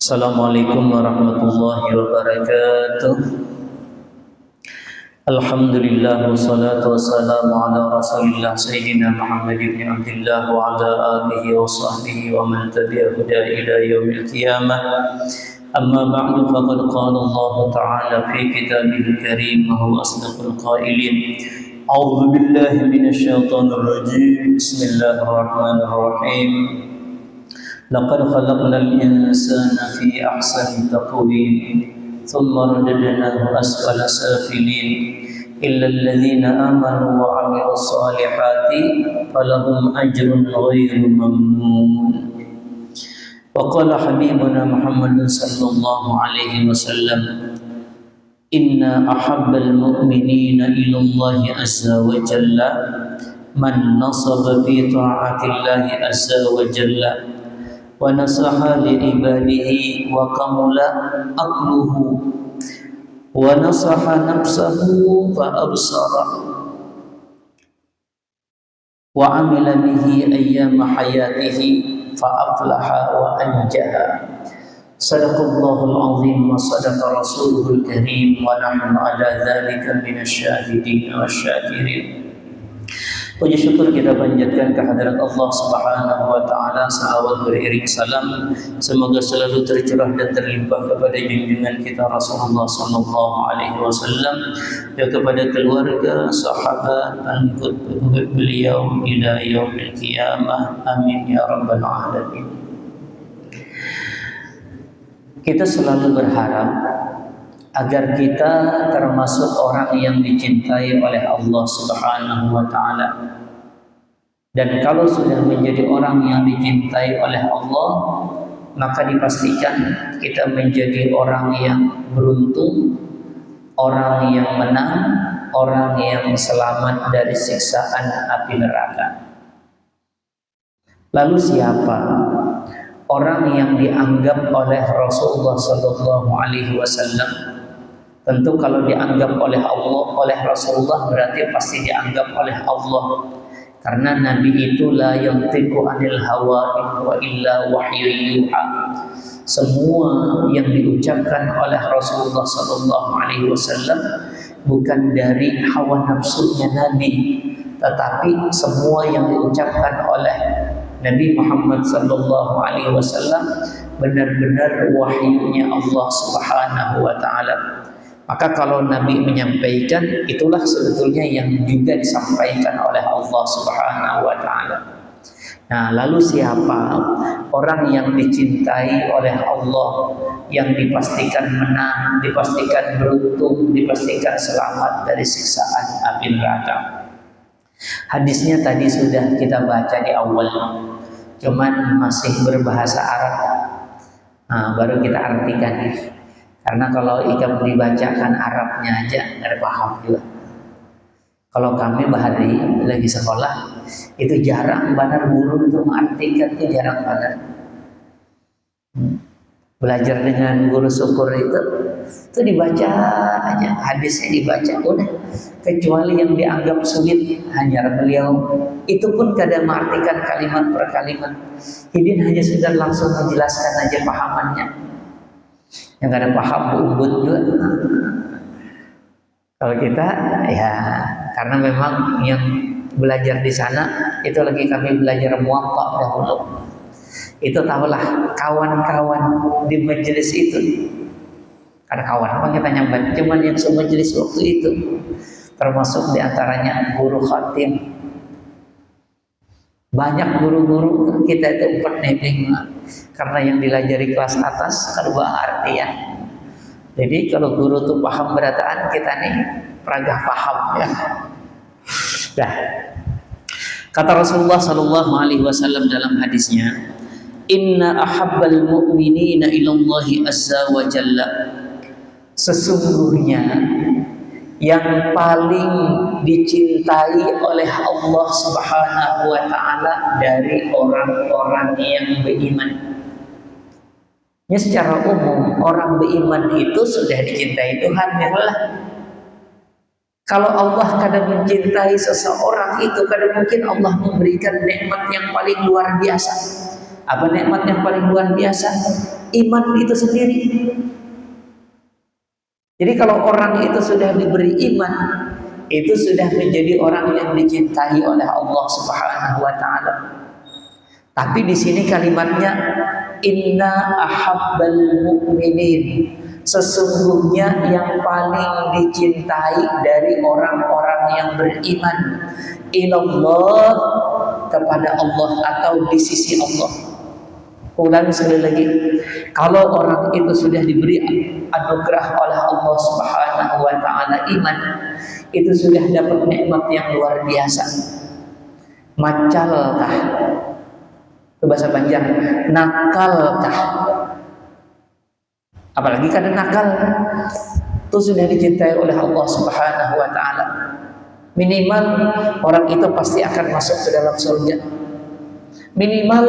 Assalamualaikum warahmatullahi wabarakatuh. Alhamdulillah wassalatu wassalamu ala Rasulillah Sayyidina Muhammad ibn Abdullah wa ala alihi wa sahbihi wa man tabi'ahu ila yaumil qiyamah. Amma ba'du, faqad qala Allah ta'ala fi kitabihil karim wa huwa asdaqul qailin. A'udzu billahi minasy syaithanir rajim. Bismillahirrahmanirrahim. لقد خلقنا الإنسان في أحسن تقويم ثم رددناه أسفل سافلين إلا الذين آمنوا وعملوا الصالحات فلهم أجر غير ممنون. وقال حبيبنا محمد صلى الله عليه وسلم إن أحب المؤمنين إلى الله عز وجل من نصب في طاعة الله عز وجل ونصح لعباده وكمل عقله ونصح نفسه فأبصر وعمل به أيام حياته فأفلح وأنجح. صدق الله العظيم وصدق رسوله الكريم ونحن على ذلك من الشاهدين والشاكرين. Puji syukur kita panjatkan kehadirat Allah Subhanahu wa taala, salawat beriring salam semoga selalu tercurah dan terlimpah kepada junjungan kita Rasulullah sallallahu alaihi wasallam dan kepada keluarga, sahabat, pengikut beliau ila yaumil qiyamah. Amin ya rabbal alamin. Kita selalu berharap agar kita termasuk orang yang dicintai oleh Allah Subhanahu wa taala. Dan kalau sudah menjadi orang yang dicintai oleh Allah, maka dipastikan kita menjadi orang yang beruntung, orang yang menang, orang yang selamat dari siksaan api neraka. Lalu siapa orang yang dianggap oleh Rasulullah sallallahu alaihi wasallam? Tentu kalau dianggap oleh Allah, oleh Rasulullah, berarti pasti dianggap oleh Allah. Karena Nabi itu la yantiqu anil hawa wa illa wahyu yuha. Semua yang diucapkan oleh Rasulullah sallallahu alaihi wasallam bukan dari hawa nafsunya Nabi, tetapi semua yang diucapkan oleh Nabi Muhammad sallallahu alaihi wasallam benar-benar wahyunya Allah Subhanahu wa taala. Maka kalau Nabi menyampaikan, itulah sebetulnya yang juga disampaikan oleh Allah Subhanahu wa taala. Nah, lalu siapa orang yang dicintai oleh Allah, yang dipastikan menang, dipastikan beruntung, dipastikan selamat dari siksaan api neraka? Hadisnya tadi sudah kita baca di awal, cuman masih berbahasa Arab. Nah, baru kita artikan. Karena kalau ikan dibacakan Arabnya aja nggak paham juga. Kalau kami bahari lagi sekolah itu jarang benar guru itu mengartikan, itu jarang benar. Belajar dengan guru syukur itu dibaca aja, hadisnya dibaca udah. Kecuali yang dianggap sulit hanya beliau, itu pun kadang mengartikan kalimat per kalimat. Jadi hanya sudah langsung menjelaskan aja pahamannya. Yang ada paham ubud juga. Kalau kita ya karena memang yang belajar di sana itu lagi kami belajar muwatta dahulu. Itu tahulah kawan-kawan di majelis itu. Karena kawan apa kita nyambat, cuman yang semajelis waktu itu termasuk diantaranya guru khatim. Banyak guru-guru kita itu empat nebeng karena yang dilajari kelas atas kedua artian. Jadi kalau guru tuh paham berataan, kita nih peragah paham ya. Dah. Kata Rasulullah sallallahu alaihi wasallam dalam hadisnya, "Inna ahabbal mu'minina ilallahi azza wa jalla." Sesungguhnya yang paling dicintai oleh Allah Subhanahu wa taala dari orang-orang yang beriman. Ya, secara umum orang beriman itu sudah dicintai Tuhan, ya Allah. Kalau Allah kadang mencintai seseorang itu kadang mungkin Allah memberikan nikmat yang paling luar biasa. Apa nikmat yang paling luar biasa? iman itu sendiri. Jadi kalau orang itu sudah diberi iman, itu sudah menjadi orang yang dicintai oleh Allah Subhanahu wa taala. Tapi di sini kalimatnya inna ahabbal mu'minin, sesungguhnya yang paling dicintai dari orang-orang yang beriman ilallah, kepada Allah atau di sisi Allah. Ulangi sekali lagi, kalau orang itu sudah diberi anugerah oleh Allah Subhanahu wa taala iman, itu sudah dapat nikmat yang luar biasa. Macalkah? Itu bahasa Banjar. Nakalkah? Apalagi kadang nakal, itu sudah dicintai oleh Allah Subhanahu wa taala. Minimal orang itu pasti akan masuk ke dalam surga. Minimal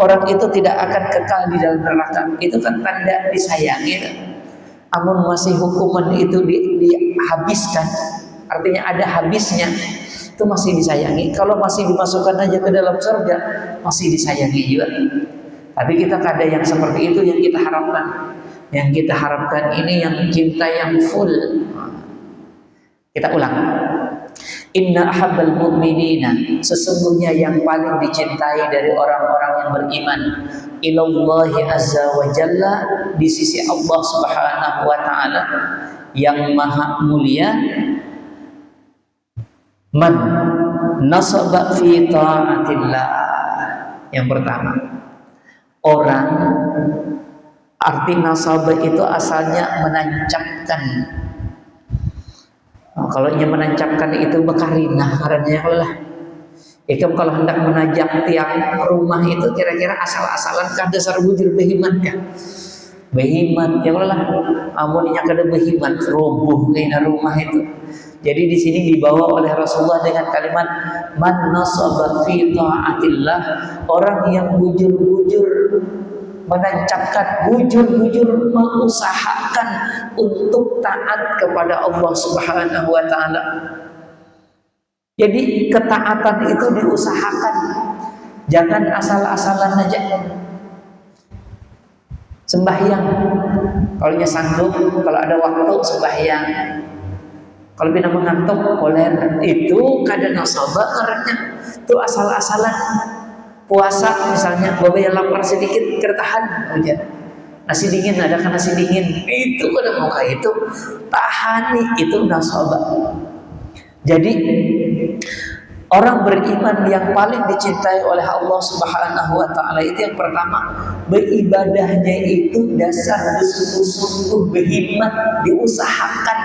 orang itu tidak akan kekal di dalam neraka. Itu kan tanda disayangi. Amun masih hukuman itu dihabiskan, artinya ada habisnya, itu masih disayangi. Kalau masih dimasukkan aja ke dalam surga, masih disayangi juga. Tapi kita ada yang seperti itu yang kita harapkan. Yang kita harapkan ini yang cinta yang full. Kita ulang. Inna ahabbal mu'minina, sesungguhnya yang paling dicintai dari orang-orang yang beriman ilallahi azza wa jalla, di sisi Allah Subhanahu wa taala yang maha mulia, man nasaba fi ta'atillah. Yang pertama, orang, arti nasaba itu asalnya menancapkan. Kalau ingin menancapkan itu bekarinah karena lah. Ikam kalau hendak menajam tiang rumah itu kira-kira asal-asalan kan dasar bujur behimat kah? Behimat ya Allah. Amunnya kada behimat roboh kena rumah itu. Jadi di sini dibawa oleh Rasulullah dengan kalimat man nasaba fi ta'atillah, orang yang bujur-bujur menancapkan, bujur-bujur mengusahakan untuk taat kepada Allah Subhanahu wa taala. Jadi ketaatan itu diusahakan, jangan asal-asalan aja. Sembahyang, kalau sanggup, kalau ada waktu sembahyang. Kalau bina mengantuk, koler, itu kada nasabah karena itu asal-asalan. Puasa misalnya, bapak yang lapar sedikit kertahan aja. Nasi dingin, ada kan nasi dingin, itu kada mau kayak itu tahani, itu nasabah. Jadi orang beriman yang paling dicintai oleh Allah Subhanahu wa taala itu yang pertama, beribadahnya itu dasar bersungguh-sungguh, berhikmat, diusahakan.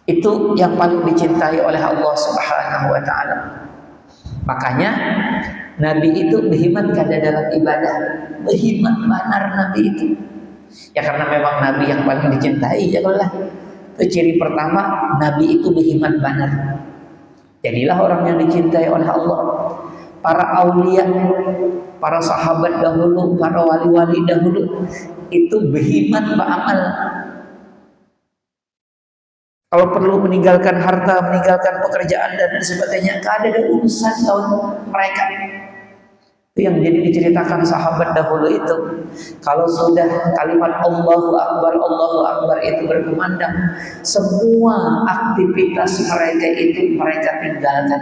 Itu yang paling dicintai oleh Allah Subhanahu wa taala. Makanya Nabi itu berhikmat kada dalam ibadah, berhikmat benar Nabi itu. Ya karena memang Nabi yang paling dicintai ya Allah. Itu ciri pertama, Nabi itu berhikmat benar. Jadilah orang yang dicintai oleh Allah. Para aulia, para sahabat dahulu, para wali-wali dahulu itu berhikmat beramal. Kalau perlu meninggalkan harta, meninggalkan pekerjaan dan sebagainya, kada ada urusan tahun mereka. Itu yang jadi diceritakan sahabat dahulu itu. Kalau sudah kalimat Allahu Akbar itu berkumandang, semua aktivitas mereka itu mereka tinggalkan.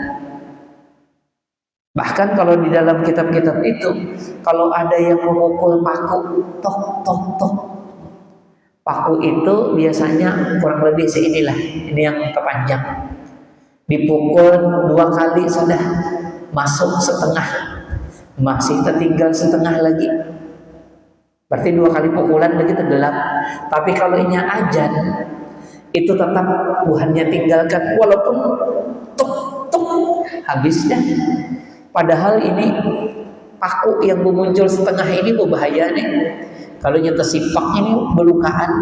Bahkan kalau di dalam kitab-kitab itu, kalau ada yang memukul paku, tok tok tok. Paku itu biasanya kurang lebih seinilah, ini yang terpanjang. Dipukul 2 kali sudah masuk setengah, masih tertinggal setengah lagi. Berarti 2 kali pukulan lagi tenggelam. Tapi kalau ini ajan, itu tetap buahnya tinggalkan, walaupun tuk tuk habis dah. Padahal ini paku yang muncul setengah ini berbahaya nih. Kalau nyata sipak ini belukaan,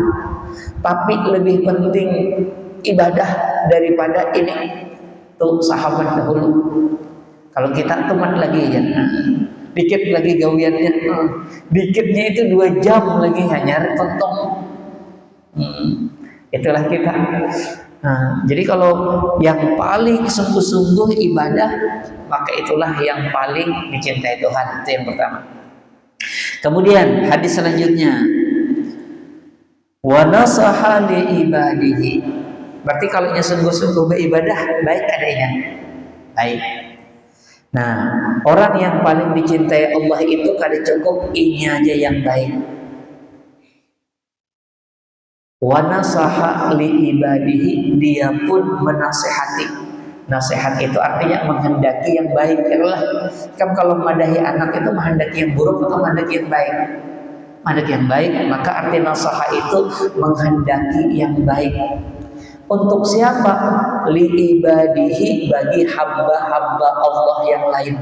tapi lebih penting ibadah daripada ini. Tuh sahabat dahulu. Kalau kita teman lagi ya, dikit lagi gawiannya, dikitnya itu 2 jam lagi hanya tonton. Itulah kita. Nah, jadi kalau yang paling sungguh-sungguh ibadah, maka itulah yang paling dicintai Tuhan. Itu yang pertama. Kemudian hadis selanjutnya, wa nasaha li ibadihi. Berarti kalau yang sungguh-sungguh beribadah, baik adanya. Baik. Nah, orang yang paling dicintai Allah itu kada cukup ini aja yang baik. Wa nasaha li ibadihi, dia pun menasehati. Nasihat itu artinya menghendaki yang baik. Kan kalau madahi anak itu menghendaki yang buruk atau menghendaki yang baik? Menghendaki yang baik, maka arti nasaha itu menghendaki yang baik. Untuk siapa? Li ibadihi, bagi hamba-hamba Allah yang lain.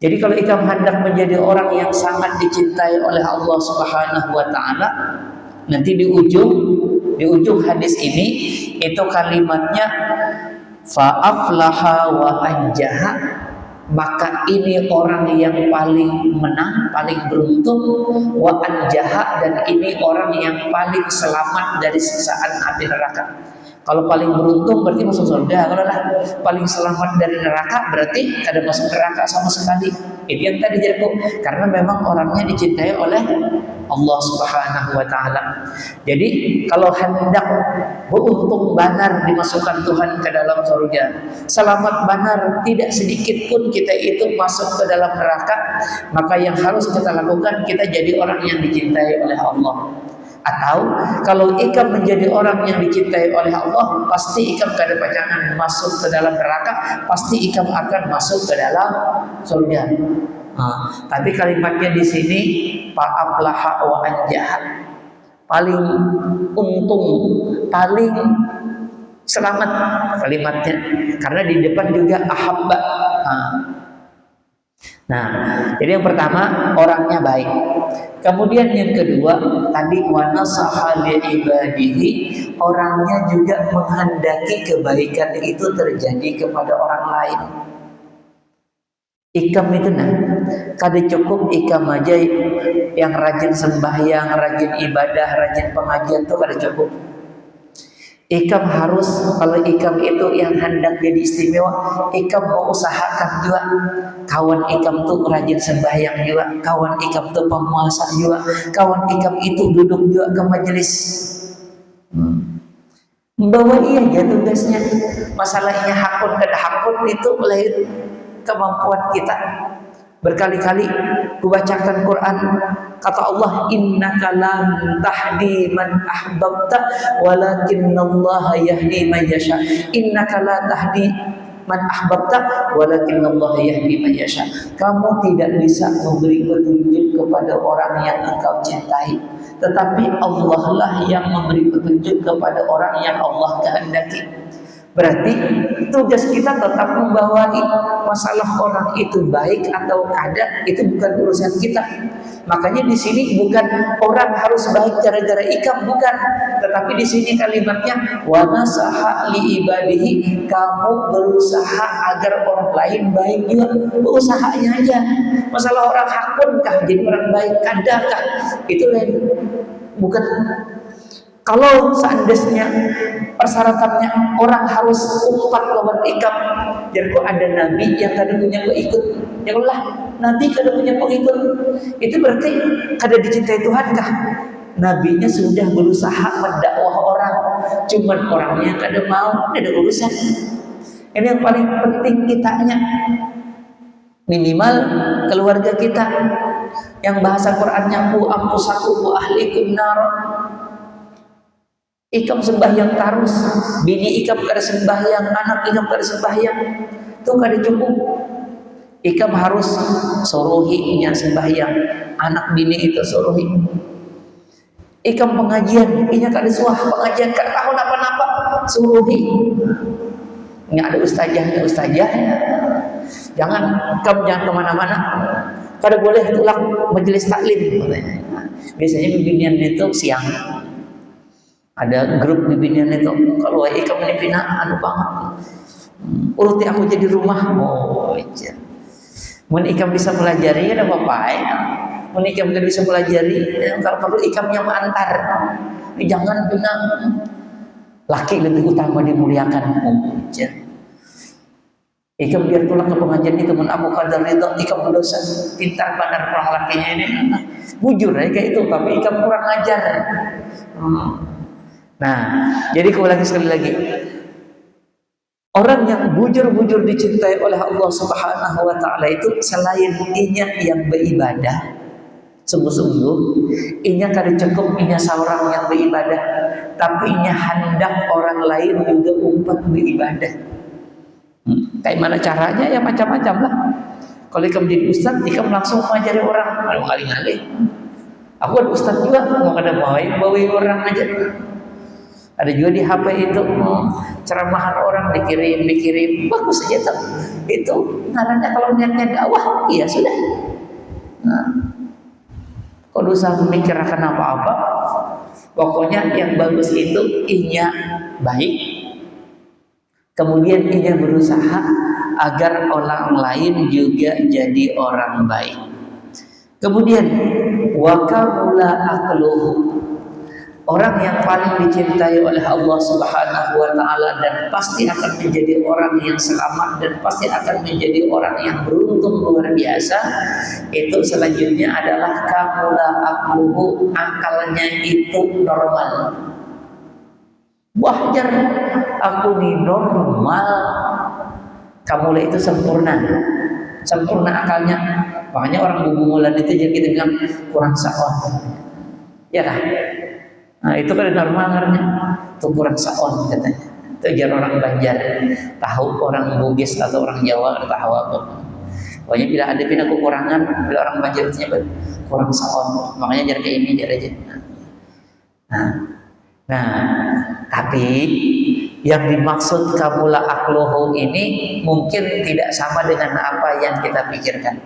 Jadi kalau ikam hendak menjadi orang yang sangat dicintai oleh Allah Subhanahu wa taala, nanti di ujung hadis ini itu kalimatnya fa'aflaha wa anjaha, maka ini orang yang paling menang, paling beruntung, wa anjaha, dan ini orang yang paling selamat dari siksaan api neraka. Kalau paling beruntung berarti masuk surga. Kalau lah paling selamat dari neraka berarti kada masuk neraka sama sekali. Itu yang tadi jadi karena memang orangnya dicintai oleh Allah Subhanahu wa taala. Jadi kalau hendak beruntung benar dimasukkan Tuhan ke dalam surga, selamat benar tidak sedikit pun kita itu masuk ke dalam neraka, maka yang harus kita lakukan kita jadi orang yang dicintai oleh Allah. Atau kalau ikam menjadi orang yang dicintai oleh Allah, pasti ikam kada pacangan masuk ke dalam neraka, pasti ikam akan masuk ke dalam surga. Tapi kalimatnya di sini fa'aflaha wa anjaha, paling untung, paling selamat kalimatnya, karena di depan juga ahabba. Nah, jadi yang pertama orangnya baik. Kemudian yang kedua tadi wa nasaha li ibadihi, orangnya juga menghendaki kebaikan itu terjadi kepada orang lain. Ikam itu kada cukup ikam aja yang rajin sembahyang, rajin ibadah, rajin pengajian itu kada cukup. Ikam harus, kalau ikam itu yang hendak jadi istimewa, ikam mau usahakan juga kawan ikam tuh rajin sembahyang juga, kawan ikam tuh pemuasa juga, kawan ikam itu duduk juga ke majelis. Membawa iya aja tugasnya. Masalahnya hakun kada hakun itu lain kemampuan kita. Berkali-kali kubacakan Quran, kata Allah, innaka lan tahdi man ahbabta walakinallaha yahdi man yasha. Innaka la tahdi man ahbabta walakinallaha yahdi man yasha. Kamu tidak bisa memberi petunjuk kepada orang yang engkau cintai, tetapi Allah lah yang memberi petunjuk kepada orang yang Allah kehendaki. Berarti tugas kita tetap membawahi masalah orang itu baik atau kada, itu bukan urusan kita. Makanya di sini bukan orang harus baik gara-gara ikam, bukan. Tetapi di sini kalimatnya wa nasaha li ibadihi, kamu berusaha agar orang lain baik juga, usahanya aja. Masalah orang hakunkah jadi orang baik, kadakah? Itu lain, bukan. Kalau seandainya persyaratannya orang harus umpat lawan ikam, jadi kok ada nabi yang kada punya pengikut, ya Allah, nabi kada punya pengikut, itu berarti kada dicintai Tuhan kah? Nabinya sudah berusaha mendakwah orang, cuman orangnya kada mau, ada urusan. Ini yang paling penting kitanya, minimal keluarga kita, yang bahasa Qurannya ku ampusakum wa ahlikum nar. Ikam sembahyang terus, bini ikam kada sembahyang, anak ikam kada sembahyang, itu kada cukup. Ikam harus suruhinya sembahyang, anak bini itu suruhi. Ikam pengajian, inya kada suah pengajian, kada tahu napa-napa, suruhi. Ini ada ustazahnya, jangan kemana-mana, kada boleh tulang majelis taklim. Biasanya bimbingan itu siang. Ada grup bimbingan itu, kalau ikam ini pina anu banget, uruti aku jadi rumah. Oh iya, mun ikam bisa pelajari ada apa-apa ya. Mun ikam tidak bisa pelajari, kalau perlu ikam yang mengantar. Jangan pina Laki lebih utama dimuliakan. Ikam biar pulang ke pengajian itu mun aku kadar ridho ikam berdosa. Pintar benar orang lakinya ini. Bujur ya kayak itu, tapi ikam kurang ajar. Nah, jadi sekali lagi. Orang yang bujur-bujur dicintai oleh Allah Subhanahu wa taala itu selain inya yang beribadah sungguh-sungguh, inya kada cukup inya seorang yang beribadah, tapi inya hendak orang lain juga umpat beribadah. Kayak mana caranya? Ya macam-macam lah. Kalau ikam jadi ustaz, ikam langsung mengajari orang, ngalih-ngalih. Aku ada ustaz juga, mau kada bawain orang aja. Ada juga di HP itu ceramahan orang dikirim, bagus saja tuh. Itu ngarannya kalau niatnya dakwah, iya sudah. Nah, kalau usah memikirkan apa-apa, pokoknya yang bagus itu inya baik. Kemudian inya berusaha agar orang lain juga jadi orang baik. Kemudian wakamula aqluhu. Orang yang paling dicintai oleh Allah Subhanahu wa taala dan pasti akan menjadi orang yang selamat dan pasti akan menjadi orang yang beruntung luar biasa, itu selanjutnya adalah kamula aqluhu, akalnya itu normal. Wajar aku di normal. Kamula itu sempurna akalnya. Makanya orang bubungulan itu jadi kita bilang kurang saon. Ya kan? Nah itu kan normal karena itu kurang saon katanya. Itu jar orang Banjar, tahu orang Bugis atau orang Jawa tahu apa. Pokoknya bila ada pindah kekurangan, bila orang Banjar itu kurang saon. Makanya jar kayak ini jar aja. Nah, tapi yang dimaksud kamula aqluhu ini mungkin tidak sama dengan apa yang kita pikirkan.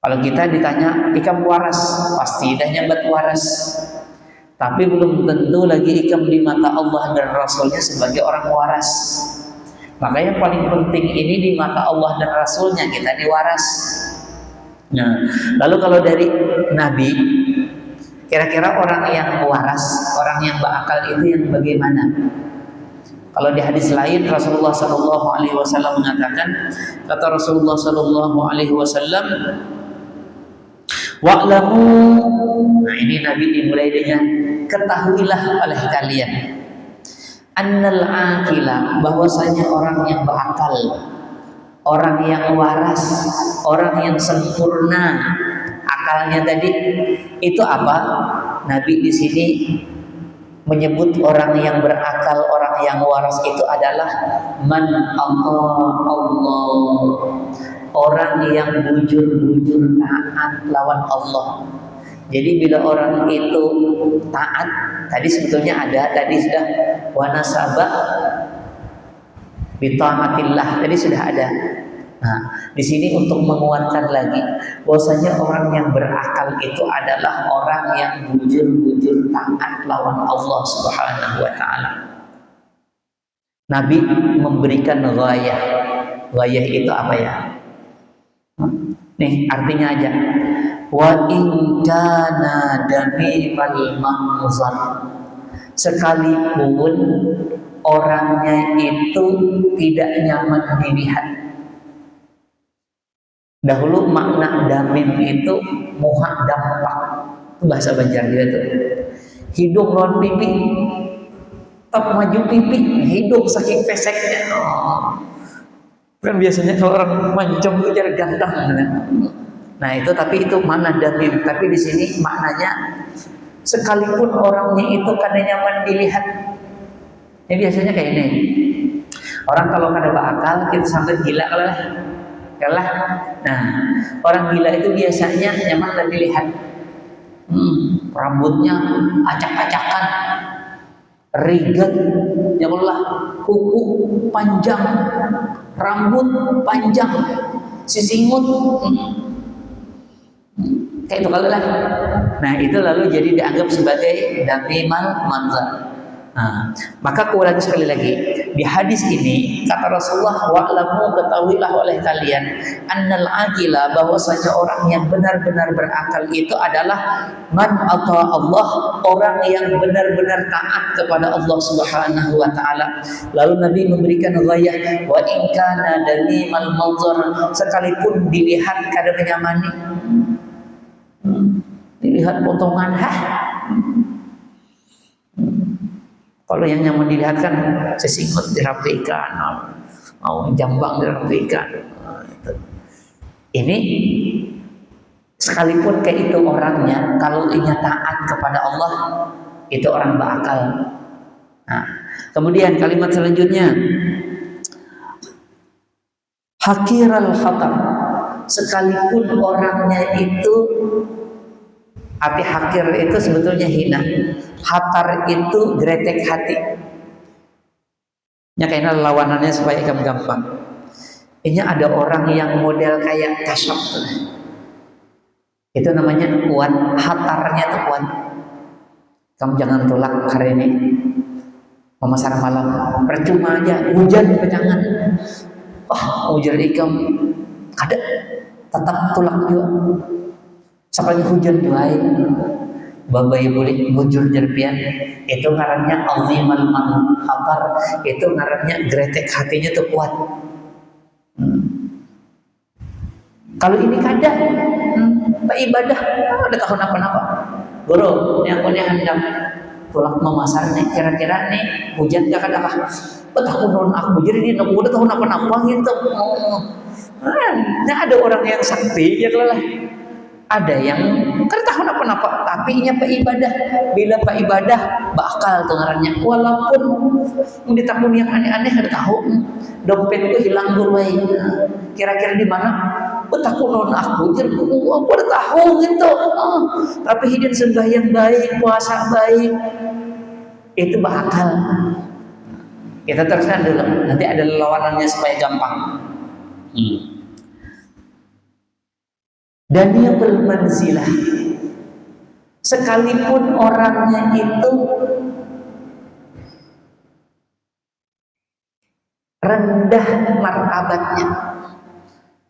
Kalau kita ditanya, ikam waras, pasti dah nyambat waras. Tapi belum tentu lagi ikam di mata Allah dan Rasulnya sebagai orang waras. Maka yang paling penting ini di mata Allah dan Rasulnya kita diwaras. Nah, lalu kalau dari Nabi, kira-kira orang yang waras, orang yang berakal itu yang bagaimana? Kalau di hadis lain Rasulullah Shallallahu Alaihi Wasallam mengatakan, kata Rasulullah Shallallahu Alaihi Wasallam, wa'lamu. Nah ini Nabi dimulai dengan ketahuilah oleh kalian, annal aqila, bahwasanya orang yang berakal, orang yang waras, orang yang sempurna akalnya tadi itu apa? Nabi di sini menyebut orang yang berakal, orang yang waras itu adalah man Allah, orang yang bujur-bujur taat lawan Allah. Jadi bila orang itu taat, tadi sebetulnya ada, tadi sudah wanasaba bita'atillah, tadi sudah ada. Nah, di sini untuk menguatkan lagi bahwasanya orang yang berakal itu adalah orang yang bujur-bujur taat lawan Allah Subhanahu wa taala. Nabi memberikan ghayah. Ghayah itu apa ya? Nih artinya aja. Wa in kana damimal manzar, sekalipun orangnya itu tidak nyaman dilihat. Dahulu makna damim itu muhak dampak, itu bahasa Banjar dia tuh. Hidung lawan pipi, tak maju pipi, hidup saking peseknya. Kan biasanya kalau orang mancung itu jar ganteng. Nah itu tapi itu makna damim. Tapi di sini maknanya sekalipun orangnya itu kada nyaman dilihat. Ya biasanya kayak ini. Orang kalau kada berakal kita sampai gila kalah. Nah orang gila itu biasanya nyaman dan dilihat. Rambutnya acak-acakan, rigat, ya Allah, kuku panjang, rambut panjang, sisingut. Kayak itu kali lah. Nah itu lalu jadi dianggap sebagai damimal manzar. Nah, maka aku ulangi sekali lagi, di hadis ini kata Rasulullah, wa'lamu, ketahuilah oleh kalian, annal aqila, bahwasanya orang yang benar-benar berakal itu adalah man ata Allah, orang yang benar-benar taat kepada Allah Subhanahu wa taala. Lalu Nabi memberikan ghayah, wa in kana dalimal manzar, sekalipun dilihat kada menyamani, dilihat potongan, kalau yang nyaman dilihat kan sesikut dirapikan, mau jambang dirapikan. Ini sekalipun kayak itu orangnya, kalau ia taat kepada Allah, itu orang berakal. Nah, kemudian kalimat selanjutnya, hakiral khatam, sekalipun orangnya itu, arti hakir itu sebetulnya hina, hatar itu gretek hati. Ya kayaknya lawanannya supaya gampang. Ini ada orang yang model kayak kasyaf, itu namanya kuat, hatarnya tuh kuat. Kamu jangan tolak hari ini, memasar malam, percuma aja, hujan pejangan, hujan ikam, ada tetap tolak juga. Sekali hujan doai, babai boleh bujur jerpian, itu ngarannya azimal manhatar, itu ngarannya gretek hatinya tuh kuat. Kalau ini kadang Pak ibadah, ada tahun apa-apa, guru yang punya hendak tolak memasar nih, kira-kira nih hujan gak ada apa, tahun aku jadi ini aku udah tahun apa-apa gitu. Nah ada orang yang sakti ya lah. Ada yang kan tahun apa-apa, tapi inya pak ibadah. Bila pak ibadah, bakal dengarannya. Walaupun di tahun yang aneh-aneh ada tahu, dompetku hilang gurway. Kira-kira di mana? Tahun aku jadi aku udah tahu gitu. Tapi hidup sembahyang baik, puasa baik, itu bakal. Kita teruskan dulu. Nanti ada lawanannya supaya gampang. Dan dia bermanzilah, sekalipun orangnya itu rendah martabatnya,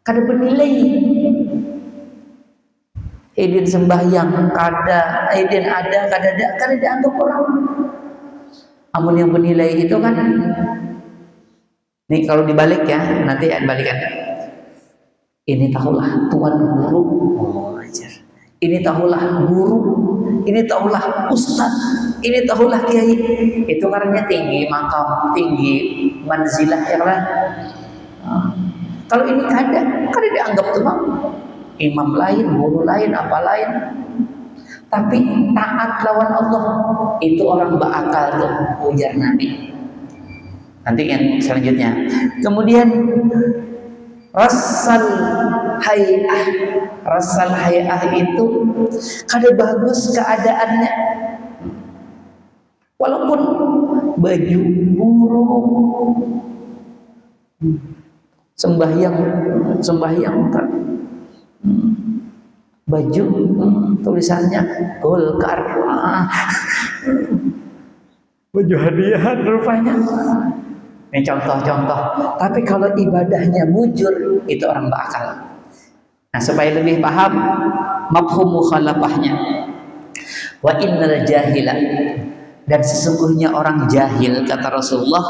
kada bernilai. Idin sembahyang kada, idin ada, kada dianggap orang. Amun yang bernilai itu kan, nih kalau dibalik ya, nanti balikan. Ini tahulah tuan guru, ajar. Ini tahulah guru, ini tahulah ustaz, ini tahulah kiai. Itu karenanya tinggi makam, tinggi manzilah ya kan. Kalau ini kada dianggap tuh imam lain, guru lain, apa lain. Tapi taat lawan Allah, itu orang berakal tuh, ujar Nabi. Nanti yang selanjutnya. Kemudian Rasal hay'ah itu kada bagus keadaannya, walaupun baju buruk, sembahyang kan, baju tulisannya Golkar, baju hadiah rupanya. Ini contoh-contoh. Tapi kalau ibadahnya mujur, itu orang berakal. Nah, supaya lebih paham mafhum mukhalafahnya. Wa innal jahila, dan sesungguhnya orang jahil, kata Rasulullah,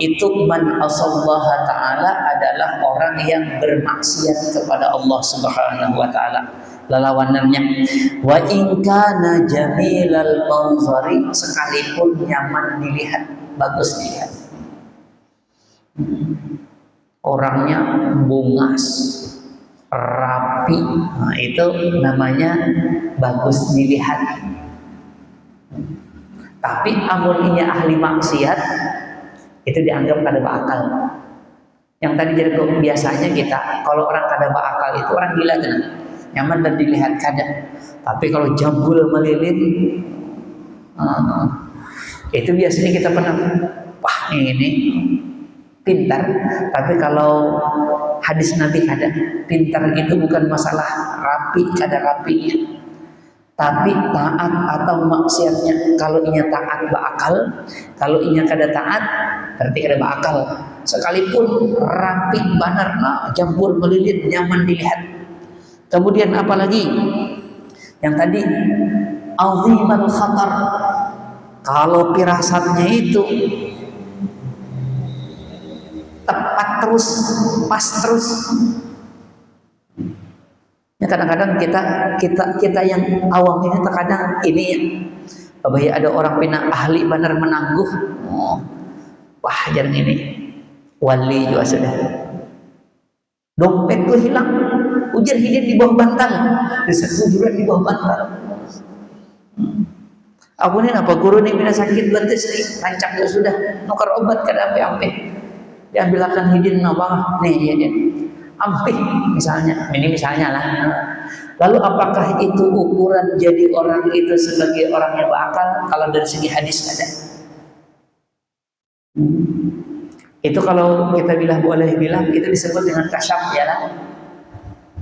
itu man asallaha ta'ala, adalah orang yang bermaksiat kepada Allah Subhanahu wa ta'ala. Lawanannya, wa in kana jamilal manzari, sekalipun nyaman dilihat, bagus dilihat. Orangnya bungas, rapi, nah, itu namanya bagus dilihat. Tapi amuninya ahli maksiat, itu dianggap kada berakal. Yang tadi jadi biasanya kita, kalau orang kada berakal itu orang gila kan, nyaman dan dilihat kada. Tapi kalau jambul melilin, itu biasanya kita pernah, wah ini pintar. Tapi kalau hadis Nabi kada, pintar itu bukan masalah rapi kada rapinya, tapi taat atau maksiatnya, kalau inya taat bakal, kalau inya kada taat berarti kada bakal. Sekalipun rapi banar nah, campur melilit nyaman dilihat. Kemudian apalagi yang tadi azimal khatar, kalau firasatnya itu tepat terus, pas terus. Ya, kadang-kadang kita yang awam ini terkadang ini ya, ada orang pina ahli benar menangguh. Oh, wah jarang ini wali juga sudah. Dompet tuh hilang, ujar hidin di bawah bantal, kejujuran di bawah bantal. Aku ini apa guru nih pina sakit betis nih, rancak juga sudah, nukar obat kada ampe-ampe. Diambilkan hidin apa nih ya dia. Ampih misalnya, ini misalnya lah. Lalu apakah itu ukuran jadi orang itu sebagai orang yang berakal? Kalau dari segi hadis ada. Itu kalau kita boleh bilang itu disebut dengan kasyaf ya lah.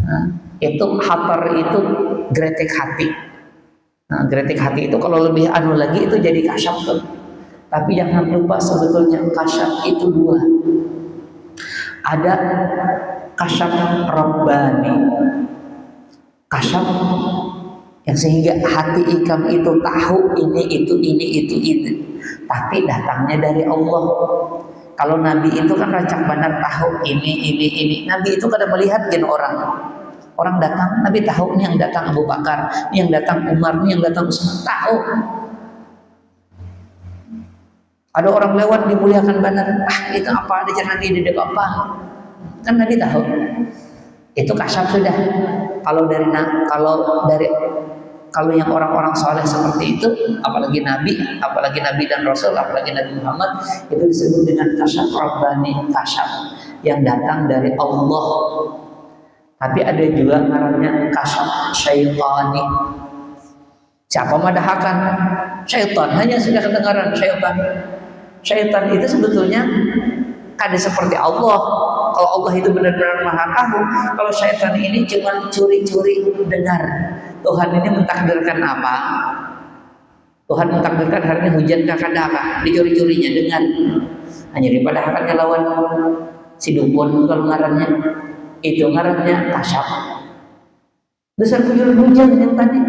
Nah, itu khatar itu gretek hati. Nah, gretek hati itu kalau lebih anu lagi itu jadi kasyaf tuh. Tapi jangan lupa sebetulnya kasyaf itu dua. Ada kasyaf rabbani, kasyaf yang sehingga hati ikam itu tahu ini, tapi datangnya dari Allah. Kalau Nabi itu kan rancak benar tahu ini. Nabi itu kada melihat gen orang datang, Nabi tahu ini yang datang Abu Bakar, ini yang datang Umar, ini yang datang Utsman, tahu. Ada orang lewat dimuliakan benar, itu apa ada jangan di dekat apa? Kan Nabi tahu. Itu kasyaf sudah. Kalau yang orang-orang soleh seperti itu, apalagi Nabi dan Rasul, apalagi Nabi Muhammad, itu disebut dengan kasyaf rabbani, kasyaf yang datang dari Allah. Tapi ada juga ngarannya kasyaf syaitani. Siapa madahakan syaitan? Hanya sudah kedengaran syaitan. Syaitan itu sebetulnya kada seperti Allah. Kalau Allah itu benar-benar maha tahu, kalau syaitan ini cuma curi-curi dengar. Tuhan ini mentakdirkan apa? Tuhan mentakdirkan hari ini hujan kakak dicuri-curinya dengar. Hanya daripada akan lawan si dukun kalau ngarannya. Itu ngarannya kasyaf. Dasar kujuran hujan yang tadi.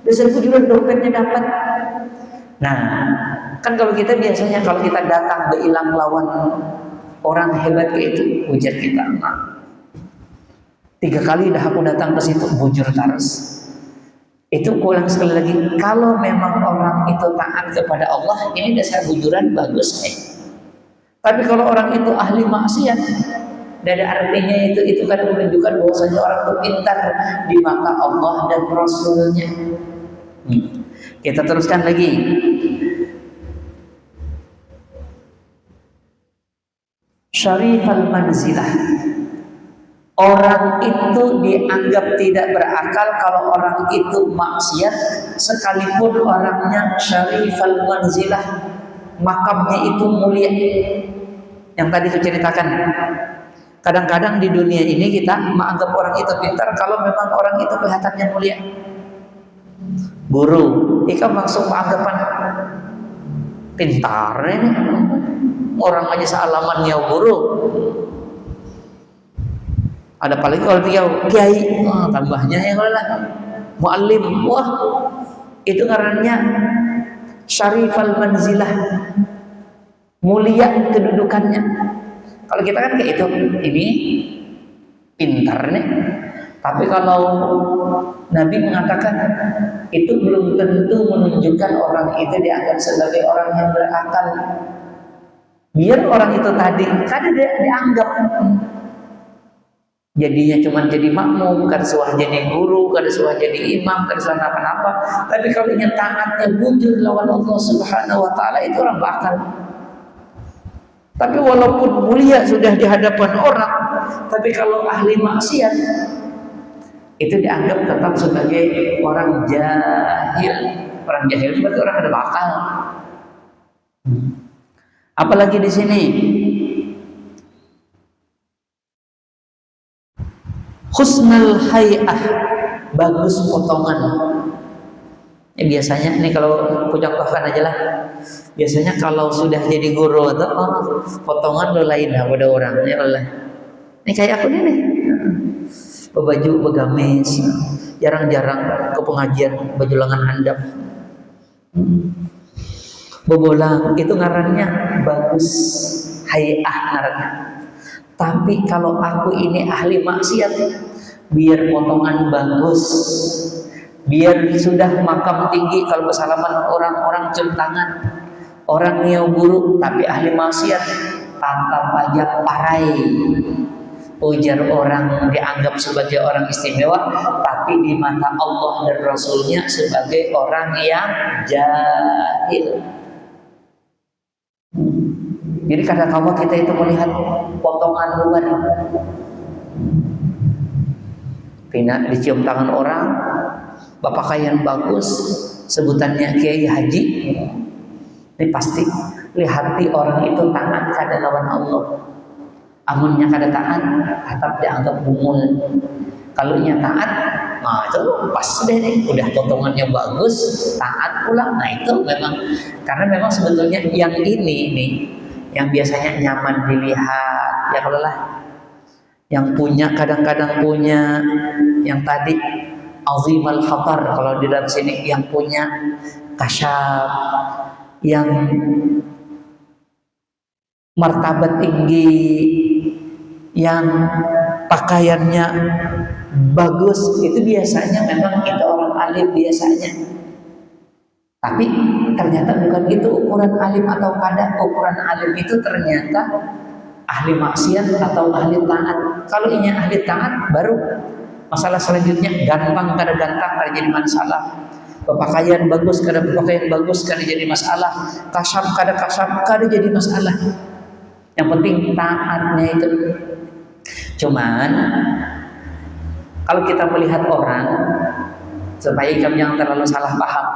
Dasar kujuran dompetnya dapat. Nah, kan kalau kita biasanya kalau kita datang beilang lawan orang hebat kayak itu, ujar kita, nah, 3 kali dah aku datang ke situ, bujur terus. Itu ulang sekali lagi, kalau memang orang itu taat kepada Allah, ini dasar bujuran bagus Tapi kalau orang itu ahli maksiat, tidak ada artinya itu kan menunjukkan bahwasanya orang itu pintar di mata Allah dan Rasulnya. Kita teruskan lagi. Syarifal manzilah, orang itu dianggap tidak berakal kalau orang itu maksiat, sekalipun orangnya syarifal manzilah, makamnya itu mulia. Yang tadi saya ceritakan, kadang-kadang di dunia ini kita menganggap orang itu pintar kalau memang orang itu kelihatannya mulia. Guru, ikam langsung beranggapan pintar ini. Orang aja sealamannya guru. Ada paling kalau dia kiai, tambahnya yang lah muallim. Wah, itu karenanya syarifal manzilah, mulia kedudukannya. Kalau kita kan kayak itu, ini pintar nih. Tapi kalau Nabi mengatakan itu belum tentu menunjukkan orang itu dianggap sebagai orang yang berakal. Biar orang itu tadi kada dianggap jadinya cuma jadi makmum, kada suah jadi guru, kada suah jadi imam, kada suah apa-apa. Tapi kalau nya taatnya bujur lawan Allah Subhanahu wa taala, itu orang berakal. Tapi walaupun mulia sudah di hadapan orang, tapi kalau ahli maksiat itu dianggap tetap sebagai orang jahil. Orang jahil itu berarti orang ada bakal. Apalagi di sini husnul hay'ah, bagus potongan. Biasanya nih kalau aku contohkan aja lah. Biasanya kalau sudah jadi guru atau potongan lo lain lah pada orang ya Allah. Ini kayak aku nih, baju begamis, jarang-jarang ke pengajian baju lengan handap. Bobolang itu ngarannya bagus, hayah ngarannya. Tapi kalau aku ini ahli maksiat, biar potongan bagus, biar sudah makam tinggi, kalau bersalaman orang-orang cium tangan, orang niau buruk, tapi ahli maksiat, tangkap pajak parai, ujar orang dianggap sebagai orang istimewa, tapi di mata Allah dan Rasulnya sebagai orang yang jahil. Jadi kadang-kadang kita itu melihat potongan luar, pina dicium tangan orang, berpakaian bagus, sebutannya Kiai Haji. Ini pasti lihati orang itu taat kada lawan Allah. Amunnya kada taat, tetap dianggap bungul. Kalau nya taat, nah itu pas deh nih, udah potongannya bagus, taat pula. Nah itu memang, karena memang sebetulnya yang ini nih, yang biasanya nyaman dilihat, ya kalau lah, yang punya kadang-kadang punya, yang tadi azimal khatar, kalau di dalam sini yang punya kasyaf, yang martabat tinggi, yang pakaiannya bagus, itu biasanya memang kita orang alim biasanya. Tapi ternyata bukan itu ukuran alim atau kada. Ukuran alim itu ternyata ahli maksiat atau ahli taat. Kalau ini ahli taat, baru masalah selanjutnya gampang kada gantang kada jadi masalah. Berpakaian bagus kada berpakaian bagus kada jadi masalah. Kasyaf kada jadi masalah. Yang penting taatnya itu. Cuman kalau kita melihat orang, supaya ikam jangan terlalu salah paham,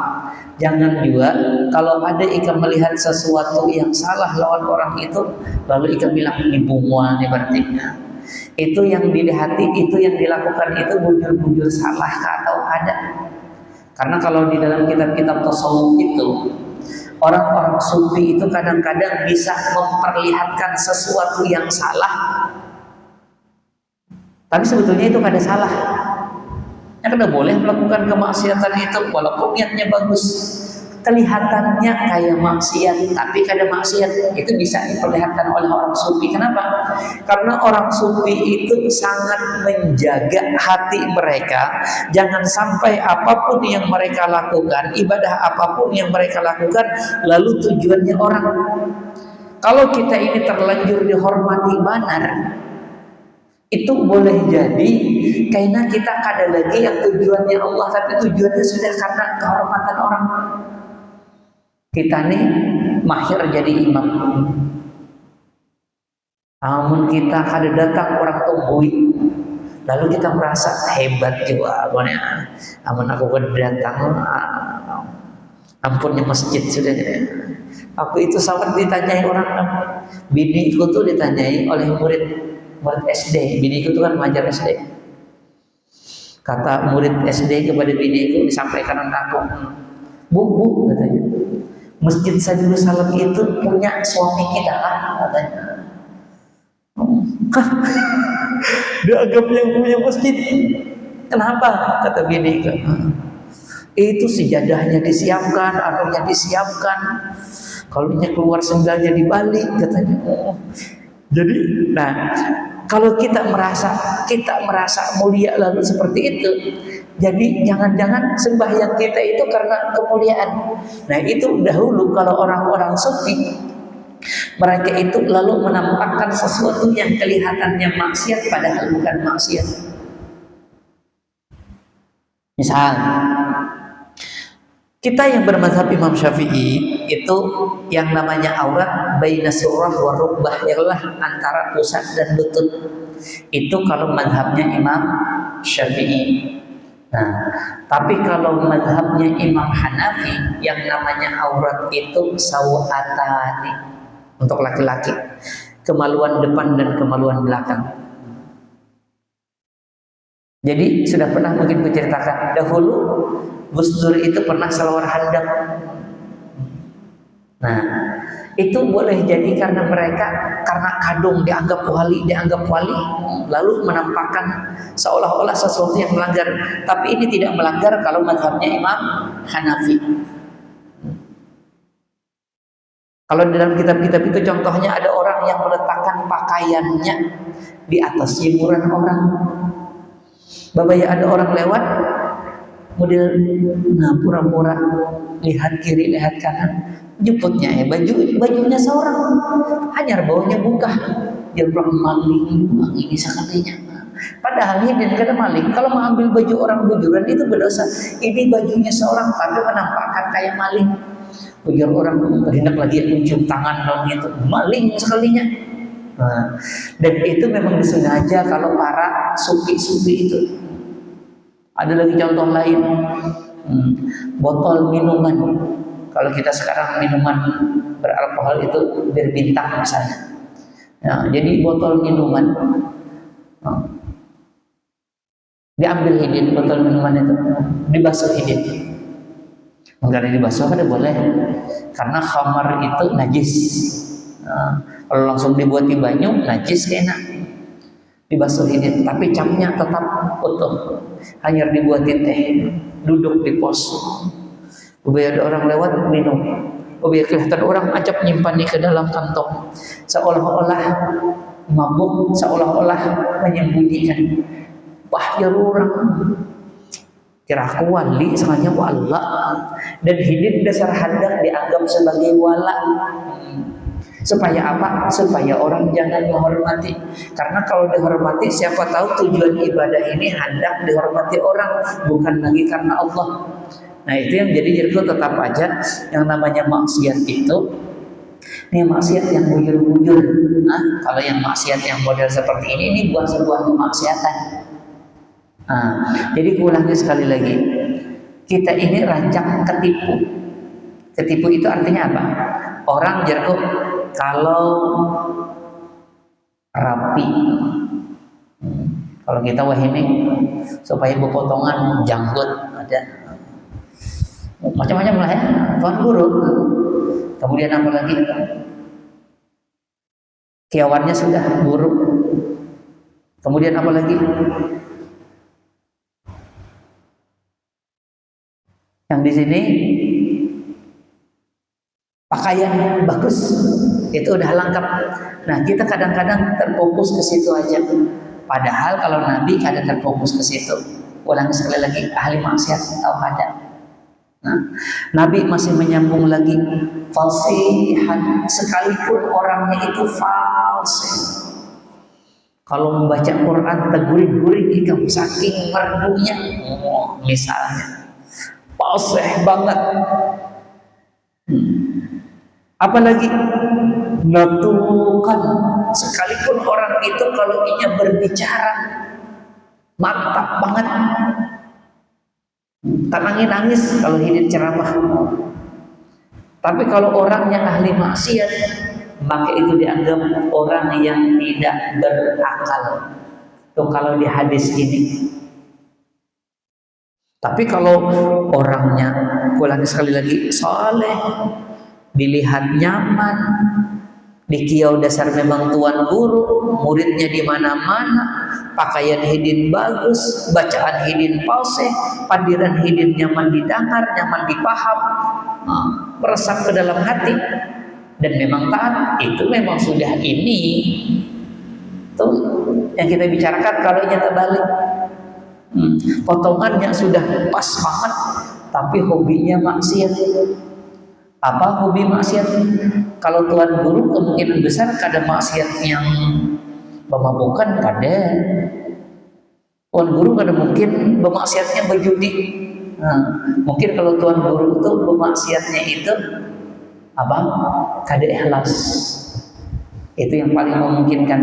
jangan juga kalau ada ikam melihat sesuatu yang salah lawan orang itu, lalu ikam bilang ini bungwal nih berarti. Itu yang dilihati, itu yang dilakukan itu bujur-bujur salah atau kada. Karena kalau di dalam kitab-kitab tasawuf itu, orang-orang sufi itu kadang-kadang bisa memperlihatkan sesuatu yang salah, tapi sebetulnya itu kada salah. Ya kada boleh melakukan kemaksiatan itu walaupun niatnya bagus. Kelihatannya kayak maksiat tapi kada maksiat, itu bisa diperlihatkan oleh orang sufi. Kenapa? Karena orang sufi itu sangat menjaga hati mereka, jangan sampai apapun yang mereka lakukan, ibadah apapun yang mereka lakukan, lalu tujuannya orang. Kalau kita ini terlanjur dihormati banar, itu boleh jadi karena kita kada lagi yang tujuannya Allah, tapi tujuannya sudah karena kehormatan orang. Kita nih mahir jadi imam, namun kita kada datang orang tunggui, lalu kita merasa hebat juga. Amun aku kada datang, ampunnya masjid sudah. Aku itu sempat ditanyai orang, biniku tuh ditanyai oleh murid SD, biniku itu kan mengajar SD. Kata murid SD kepada biniku, disampaikan aku, bu katanya, Masjid Sabilul Salam itu punya suami kita kan, katanya. Dia anggap yang punya masjid. Kenapa? Kata biniku. Itu sejadahnya disiapkan, anunya disiapkan, kalau keluar sendalnya dibalik, katanya. Jadi, nah, kalau kita merasa mulia lalu seperti itu, jadi jangan-jangan sembahyang kita itu karena kemuliaan. Nah itu dahulu kalau orang-orang sufi, mereka itu lalu menampakkan sesuatu yang kelihatannya maksiat padahal bukan maksiat. Misal, kita yang bermazhab Imam Syafi'i itu yang namanya aurat baina surah wa rukbah, ialah antara pusat dan lutut. Itu kalau mazhabnya Imam Syafi'i. Nah, tapi kalau mazhabnya Imam Hanafi yang namanya aurat itu sawatani untuk laki-laki, kemaluan depan dan kemaluan belakang. Jadi sudah pernah mungkin kuceritakan dahulu Gus Dur itu pernah salawar handap. Nah, itu boleh jadi karena mereka karena kadung dianggap wali, lalu menampakkan seolah-olah sesuatu yang melanggar. Tapi ini tidak melanggar kalau mazhabnya Imam Hanafi. Kalau dalam kitab-kitab itu contohnya ada orang yang meletakkan pakaiannya di atas jemuran orang. Babaya ada orang lewat, model pura-pura lihat kiri lihat kanan, jemputnya ya bajunya seorang, hanya bawahnya buka, dia bilang maling ini sekalinya. Padahal ini kada maling, kalau mengambil baju orang bujuran itu berdosa. Ini bajunya seorang tapi menampakkan kayak maling. Ujar orang hendak lagi mencium tangan dong itu maling sekalinya. Nah, dan itu memang disengaja kalau para sufi-sufi itu. Ada lagi contoh lain, botol minuman. Kalau kita sekarang minuman beralkohol itu berbintang misalnya. Nah, jadi botol minuman diambil hidin botol minuman itu, dibasuh hidin. Enggak dibasuh kada boleh, karena khamar itu najis. Nah, kalau langsung dibuat di banyu najis kena. Dibasuh hidin, tapi capnya tetap utuh. Hanya dibuatin teh, duduk di pos. Biar ada orang lewat minum. Biar kelihatan orang acap nyimpan ke dalam kantong, seolah-olah mabuk, seolah-olah menyembunyikan. Wah, ya orang kira aku wali, sengaja wala. Dan hidin dasar hendak dianggap sebagai wala. Supaya apa? Supaya orang jangan menghormati. Karena kalau dihormati, siapa tahu tujuan ibadah ini hendak dihormati orang, bukan lagi karena Allah. Nah, itu yang jadi tetap aja yang namanya maksiat itu, ini maksiat yang bujur-bujur. Nah, kalau yang maksiat yang model seperti ini bukan sebuah kemaksiatan. Nah, jadi ulangi sekali lagi, kita ini rancang ketipu. Ketipu itu artinya apa? Orang jeruk kalau rapi, kalau kita wah ini supaya berpotongan janggut ada macam-macam lah ya, tuan guru. Kemudian apa lagi? Kiawannya sudah buruk. Kemudian apa lagi? Yang di sini pakaian bagus, itu udah lengkap. Nah, kita kadang-kadang terfokus ke situ aja. Padahal kalau Nabi kada terfokus ke situ. Ulangi sekali lagi, ahli maksiat tahu kada. Nah, Nabi masih menyambung lagi, fasihan, sekalipun orangnya itu fasih. Kalau membaca Quran terguring-guring ikam saking merdunya, misalnya fasih banget. Apalagi natukan, sekalipun orang itu kalau ia berbicara mantap banget, tak nangis kalau hidup ceramah. Tapi kalau orang yang ahli maksiat, maka itu dianggap orang yang tidak berakal. Itu kalau di hadis ini. Tapi kalau orangnya, ulangi sekali lagi, soleh, dilihat nyaman, di kiau dasar memang tuan guru, muridnya di mana-mana, pakaian hidin bagus, bacaan hidin palseh, pandiran hidin nyaman didengar, nyaman dipaham, meresap ke dalam hati, dan memang taat, itu memang sudah ini. Tuh yang kita bicarakan kalau nyata balik. Potongannya sudah pas banget, tapi hobinya maksiat. Apa hobi maksiat? Kalau tuan guru kemungkinan besar kada maksiat yang pemabukan kada. Tuan guru kada mungkin bermaksiatnya berjudi. Mungkin kalau tuan guru itu bermaksiatnya itu apa? Kada ikhlas. Itu yang paling memungkinkan.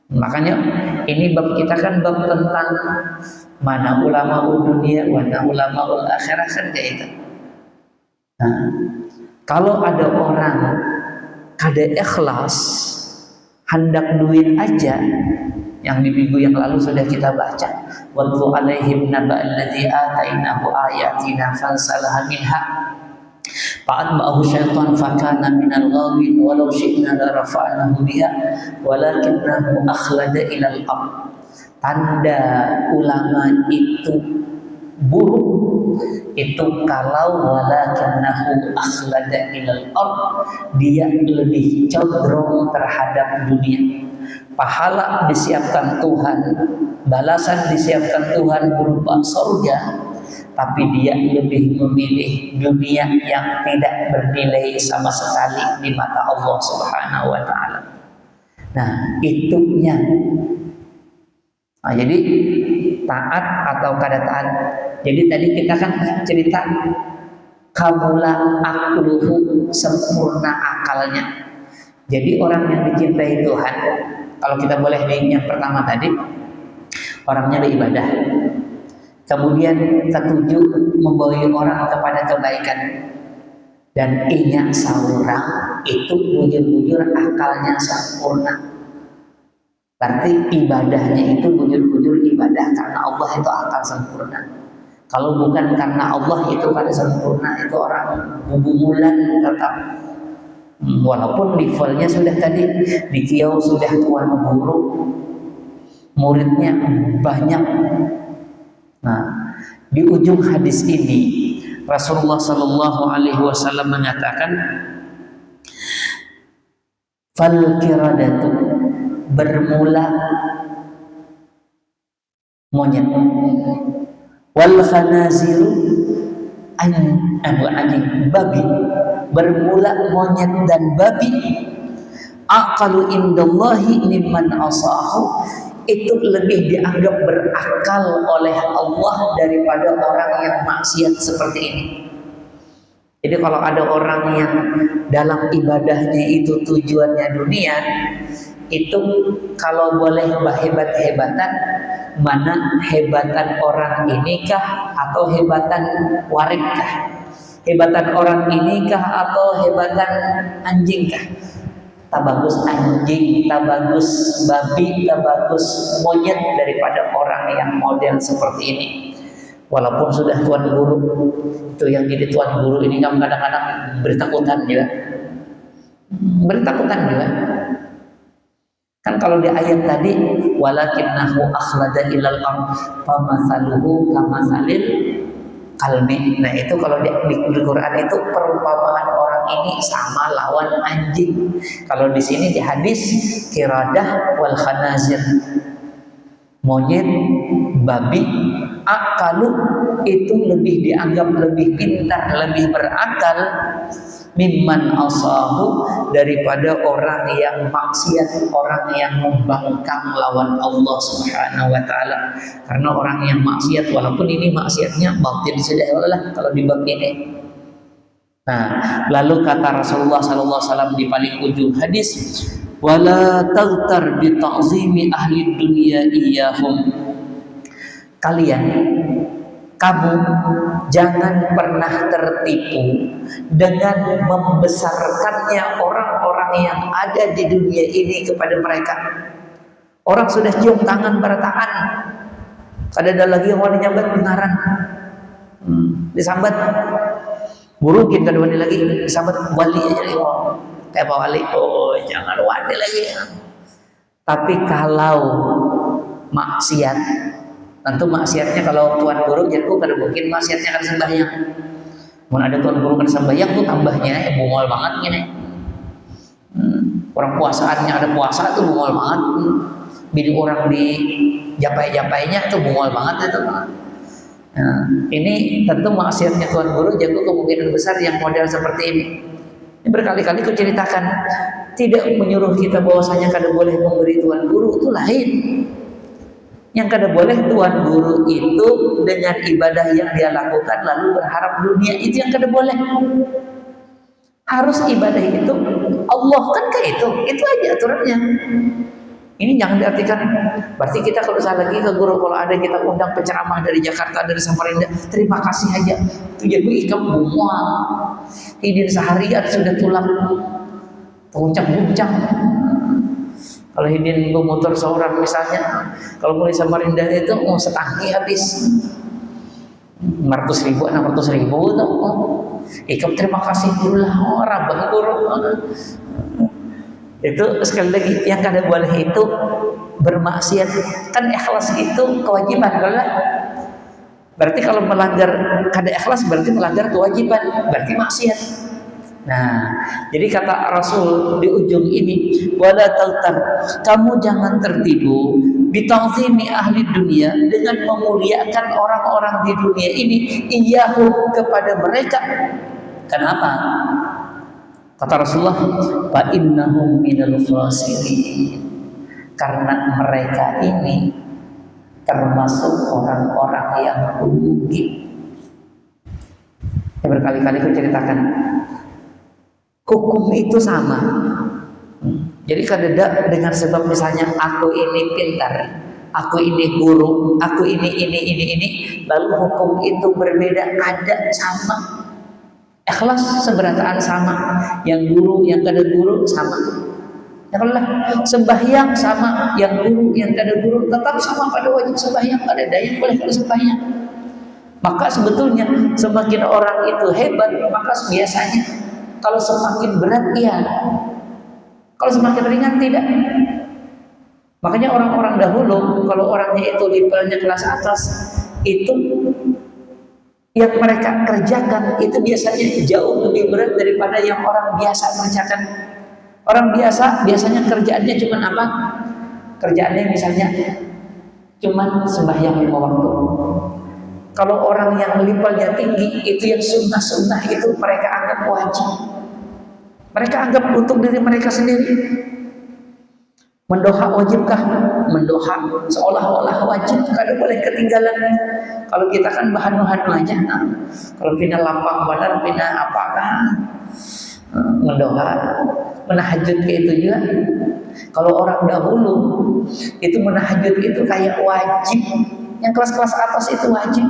Makanya ini bab kita kan bab tentang mana ulama dunia, mana ulama akhirah kan kayak itu. Nah, kalau ada orang kada ikhlas, hendak duit aja, yang di minggu yang lalu sudah kita baca. Watlu alaihim naba'al ladzi atainahu ayatina fansalaha minha fa'atba'ahu syaitan fakana minal ghawin walau syi'na la rafa'nahu biha walakinnahu akhlada ilal ardh. Tanda ulama itu buruk itu kalau walakinnahu akhlada ilal ardh, dia lebih condong terhadap dunia. Pahala disiapkan Tuhan, balasan disiapkan Tuhan berupa surga, tapi dia lebih memilih dunia yang tidak bernilai sama sekali di mata Allah Subhanahu wa taala. Nah, itunya. Nah, jadi taat atau kada taat. Jadi tadi kita kan cerita kamula akluhu, sempurna akalnya. Jadi orang yang dicintai Tuhan, kalau kita boleh yang pertama tadi, orangnya beribadah. Kemudian ketujuh, membawa orang kepada kebaikan. Dan inya seorang itu bujur-bujur akalnya sempurna. Berarti ibadahnya itu bujur-bujur ibadah karena Allah itu akal sempurna. Kalau bukan karena Allah itu kada sempurna, itu orang bubumulan tetap. Walaupun levelnya sudah tadi di Kiau sudah tuan guru, muridnya banyak. Nah, di ujung hadis ini Rasulullah Shallallahu Alaihi Wasallam mengatakan, fal kiradatu, bermula monyet, wal khanaziru anjing, babi, bermula monyet dan babi, aqalu indallahi mimman asahu, itu lebih dianggap berakal oleh Allah daripada orang yang maksiat seperti ini. Jadi kalau ada orang yang dalam ibadahnya itu tujuannya dunia, itu kalau boleh hebat-hebatan, mana hebatan orang inikah atau hebatan warikkah? Hebatan orang inikah atau hebatan anjingkah? Tak bagus anjing, tak bagus babi, tak bagus monyet daripada orang yang model seperti ini. Walaupun sudah tuan guru, itu yang jadi tuan guru ini kan kadang-kadang bertakutan juga. Bertakutan juga. Kan kalau di ayat tadi, walakinnahu akhlada ilal ardh famasaluhu kamasalil kalbi. Nah itu kalau di Quran itu perumpamaan orang ini sama lawan anjing. Kalau di sini di hadis kiradah wal khanazir, monyet, babi, akalu itu lebih dianggap lebih pintar, lebih berakal mimman asahu, daripada orang yang maksiat, orang yang membangkang lawan Allah Subhanahu wa taala. Karena orang yang maksiat, walaupun ini maksiatnya batin sudah lah kalau di bab ini. Nah, lalu kata Rasulullah sallallahu alaihi wasallam di paling ujung hadis, wala taghtar bi ta'zimi ahli dunya iyyahum. Kalian, kamu jangan pernah tertipu dengan membesarkannya orang-orang yang ada di dunia ini kepada mereka. Orang sudah cium tangan berataan, kada ada lagi yang wani nyambat dengaran, disambat burukin kada wani lagi, disambat wali aja lagi, kayak Pak Wali, oh jangan wani lagi. Tapi kalau maksiat, tentu maksiatnya kalau tuan guru jadi kada mungkin maksiatnya kada sembahyang. Mun ada tuan guru kada sembahyang tuh tambahnya bungol banget gini. Orang puasaannya ada puasa tuh bungol banget. Bini orang di japai-japainya tuh bungol banget itu. Nah, ini tentu maksiatnya tuan guru jago kemungkinan besar yang model seperti ini. Ini berkali-kali aku ceritakan, tidak menyuruh kita bahwasanya kada boleh memberi tuan guru, itu lain. Yang kada boleh tuan guru itu dengan ibadah yang dia lakukan lalu berharap dunia, itu yang kada boleh. Harus ibadah itu Allah kan kayak itu aja aturannya. Ini jangan diartikan berarti kita kalau salah lagi ke guru, kalau ada kita undang penceramah dari Jakarta, dari Samarinda, terima kasih aja. Itu jadi ikam bunga. Hidin seharian sudah tulang puncang-puncang. Kalau hidin bu motor seorang misalnya, kalau mulai Samarinda itu mau setangki habis 500.000, 600.000 tuh. Ikam terima kasih dulu lah, rabah guru. Itu sekali lagi yang kada boleh itu bermaksiat. Kan ikhlas itu kewajiban kalau berarti kalau melanggar kada ikhlas berarti melanggar kewajiban, berarti maksiat. Nah, jadi kata Rasul di ujung ini, wala tautar, kamu jangan tertipu bita'zimi ahli dunia, dengan memuliakan orang-orang di dunia ini, iyyahu, kepada mereka. Kenapa? Kata Rasulullah, fa innahum minal khasirin, karena mereka ini termasuk orang-orang yang rugi. Yang berkali-kali aku ceritakan, hukum itu sama. Jadi kadang dengan sebab misalnya aku ini pintar, aku ini guru, aku ini, lalu hukum itu berbeda, ada sama. Ikhlas seberataan sama, yang guru, yang kada guru sama. Ya Allah, sembahyang sama, yang guru, yang kada guru tetap sama pada wajib sembahyang, kada ada yang boleh kada sembahyang. Maka sebetulnya semakin orang itu hebat, maka biasanya kalau semakin berat iya, kalau semakin ringan tidak. Makanya orang-orang dahulu kalau orangnya itu levelnya kelas atas, itu yang mereka kerjakan itu biasanya jauh lebih berat daripada yang orang biasa kerjakan. Orang biasanya kerjaannya cuma apa? Kerjaannya misalnya cuma sembahyang 5 waktu. Kalau orang yang levelnya tinggi, itu yang sunnah-sunnah itu mereka anggap wajib. Mereka anggap untuk diri mereka sendiri. Mendoa wajibkah? Mendoa seolah-olah wajib, kada boleh ketinggalan. Kalau kita kan bahan-bahan aja. Nah, kalau pindah lapang benar, pindah apakah? Mendoa, menahajud itu juga. Kalau orang dahulu itu menahajud itu kayak wajib. Yang kelas-kelas atas itu wajib.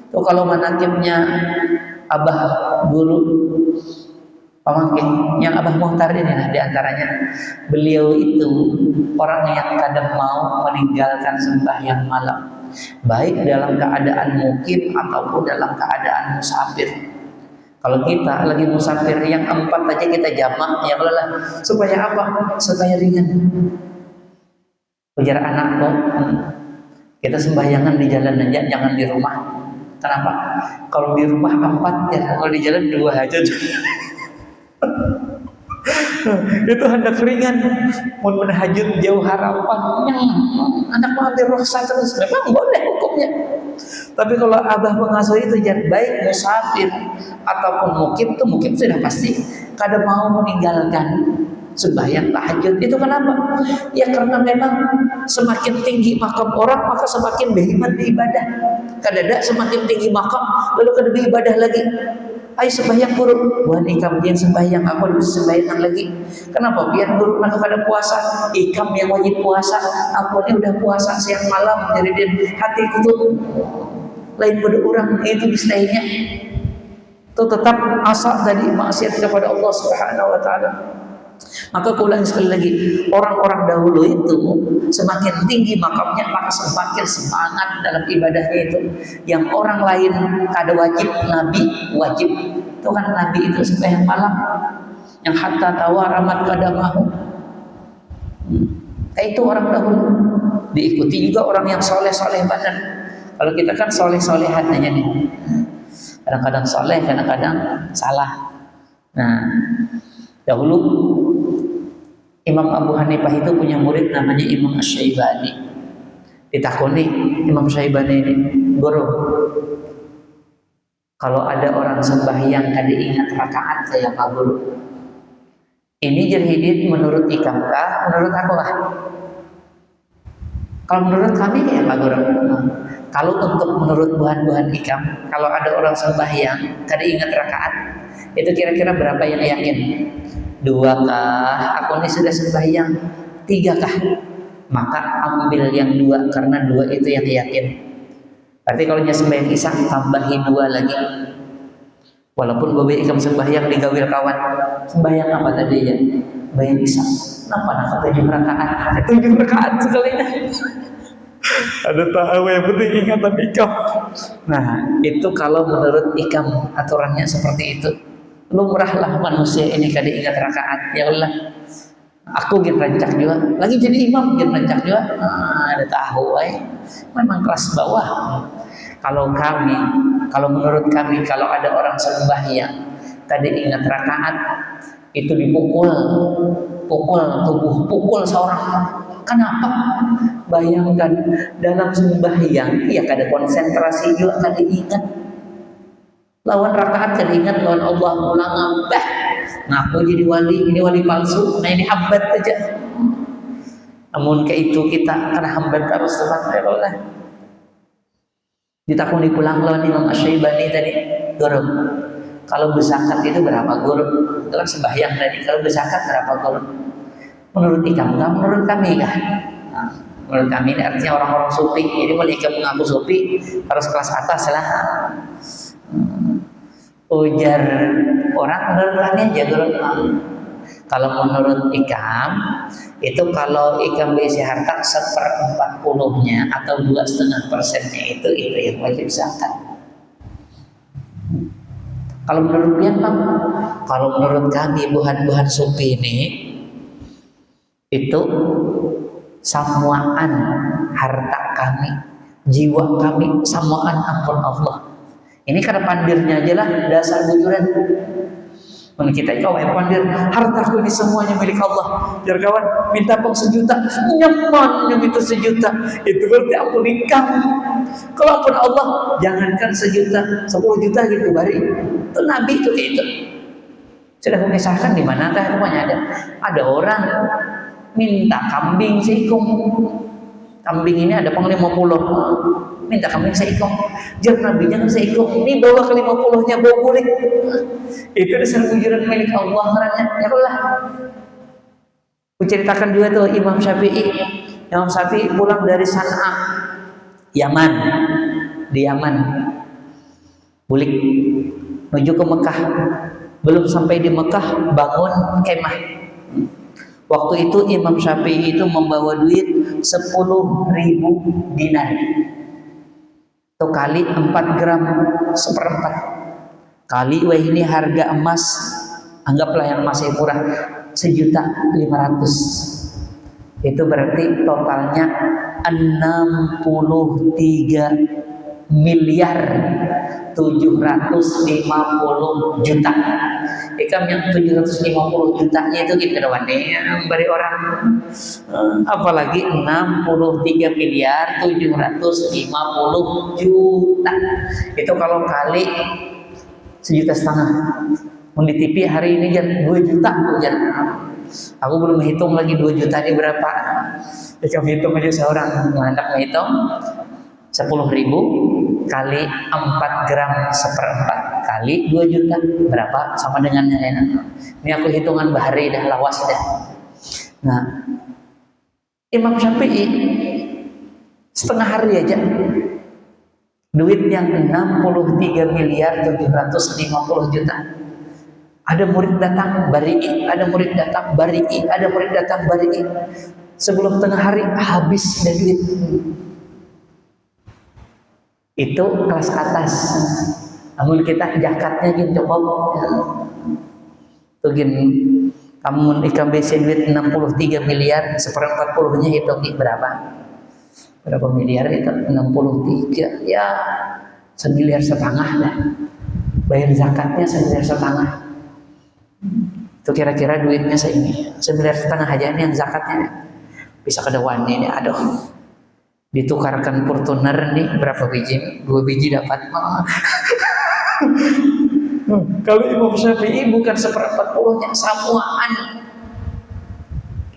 Tuh kalau manakibnya Abah Guru Pamangkin, yang Abah Muhtar ini nah diantaranya, beliau itu orang yang kadang mau meninggalkan sembahyang malam, baik dalam keadaan mukim ataupun dalam keadaan musafir. Kalau kita lagi musafir yang 4 aja kita jamak, ya Allah, supaya apa? Supaya ringan. Ujar anak kok, kita sembahyangan di jalan aja, jangan di rumah. Kenapa? Kalau di rumah 4 ya, kalau di jalan 2 aja. Itu hendak ringan, mau menahajud jauh harapannya, anak mau ambil rukhsah terus, memang boleh hukumnya. Tapi kalau abah pengasuh itu jangan baik musafir ataupun mukim sudah pasti kada mau meninggalkan sembahyang tahajud. Itu kenapa? Ya karena memang semakin tinggi makam orang maka semakin berhemat beribadah. Kadada semakin tinggi makam lalu kada beribadah lagi. Ayo sembahyang guru, bukan ikam yang sembahyang, aku harus sembahyang lagi. Kenapa? Biar guru nak kada puasa, ikam yang wajib puasa, aku ini udah puasa siang malam, jadi dia hati itu lain pada orang itu bisanya. Itu tetap asal tadi maksiat kepada Allah Subhanahu Wa Taala. Maka aku ulangi sekali lagi, orang-orang dahulu itu semakin tinggi makamnya maka semakin semangat dalam ibadahnya itu. Yang orang lain kada wajib, Nabi wajib. Itu kan Nabi itu sembahyang malam, yang hatta tawaramat kadamahu. Itu orang dahulu. Diikuti juga orang yang soleh-soleh badan. Kalau kita kan soleh-solehan aja nih. Kadang-kadang soleh, kadang-kadang salah. Nah, dahulu Imam Abu Hanifah itu punya murid namanya Imam Asy-Syaibani. Ditakoni Imam Syaibani ini, guru, kalau ada orang sembahyang kada ingat rakaat saya Pak Guru, ini jerhidin menurut ikam kah? Menurut aku lah. Kalau menurut kami kayak Pak Guru. Kalau untuk menurut buhan-buhan ikam, kalau ada orang sembahyang kada ingat rakaat, itu kira-kira berapa yang yakin? 2 kah? Aku ini sudah sembahyang 3 kah? Maka ambil yang 2 karena 2 itu yang yakin. Berarti kalau nya sembahyang isya tambahi 2 lagi. Walaupun bobe ikam sembahyang digawil kawan. Sembahyang apa tadi ya? Sembahyang isya. Kenapa nak 7 rakaat? 7 rakaat sekali. Ada tahu yang penting ingatan ikam. Nah, itu kalau menurut ikam aturannya seperti itu. Lumrahlah manusia ini kada ingat rakaat. Ya Allah, aku gin rancak juga. Lagi jadi imam gin rancak juga. Ada tahu, memang kelas bawah. Kalau menurut kami, kalau ada orang sembahyang tadi ingat rakaat, itu dipukul seorang. Kenapa? Bayangkan dalam sembahyang, ya kada konsentrasi juga, kada ingat. Lawan rakaat kada ingat, lawan Allah ulang ngambah. Ngaku jadi wali, ini wali palsu, nah ini hambat aja. Namun kayak itu kita kada hambat terus teman Allah. Ditakuni pulang lawan Imam Asy-Syaibani tadi, guru, kalau berzakat itu berapa guru? Itu kan sembahyang tadi, kalau berzakat berapa guru? Menurut ikam, menurut kami kah? Nah, menurut kami ini artinya orang-orang sufi. Jadi mulai ikam mengaku sufi harus kelas atas lah. Ujar orang menurut kami aja guru. Kalau menurut ikam itu kalau ikam berisi harta 1/40-nya atau 2,5%-nya itu yang wajib zakat. Kalau menurut kalian Bang, kalau menurut kami buhan-buhan sufi ini itu samuaan harta kami, jiwa kami, samuaan ampun Allah. Ini karena pandirnya aja lah dasar bujuran. Kalau kita kau pandir, hartaku ini semuanya milik Allah. Jar kawan minta pong 1 juta, nyaman yang itu 1 juta. Itu berarti ampun ikam. Kalau ampun Allah, jangankan 1 juta, 10 juta gitu bari. Itu Nabi itu kayak itu. Sudah mengisahkan di manakah rumahnya ada orang minta kambing seekor. Kambing ini ada pang 50. Minta kambing seekor. Jar Nabi jangan seekor. Ini bawa ke 50-nya bawa kulit. Itu dasar bujuran milik Allah karena ya Allah. Kuceritakan juga tuh Imam Syafi'i. Imam Syafi'i pulang dari San'a, Yaman. Di Yaman. Bulik menuju ke Mekah. Belum sampai di Mekah bangun kemah. Waktu itu Imam Syafi'i itu membawa duit 10.000 dinar. Itu kali 4 gram 1/4. Kali ini harga emas, anggaplah yang masih murah 1.500.000. Itu berarti totalnya 63 miliar 750 juta. Ikam yang 750 jutanya itu kita dawannya bari orang. Apalagi 63 miliar 750 juta. Itu kalau kali 1,5 juta. Mau di TV hari ini jan 2 juta jan. Aku belum hitung lagi 2 juta ini berapa. Ikam hitung aja seorang hendak menghitung 10.000 kali 4 gram 1/4 kali 2 juta berapa sama dengannya enak. Ini aku hitungan bahari dah lawas dah. Nah, Imam Syafi'i setengah hari aja duit yang 63 miliar 750 juta. Ada murid datang bari'i, ada murid datang bari'i, ada murid datang bari'i. Sebelum tengah hari habis dah duit. Itu kelas atas. Namun kita zakatnya gin cukup. Tuh gin kamu ikam besi duit 63 miliar 1/40-nya hitung berapa? Berapa miliar itu? 63 ya 1,5 miliar lah. Bayar zakatnya 1,5 miliar. Itu kira-kira duitnya segini. 1,5 miliar aja ini yang zakatnya. Bisa kedewan ini aduh. Ditukarkan Fortuner nih berapa biji? 2 biji dapat. Kalau Imam Syafi'i bukan 1/40-nya samuan.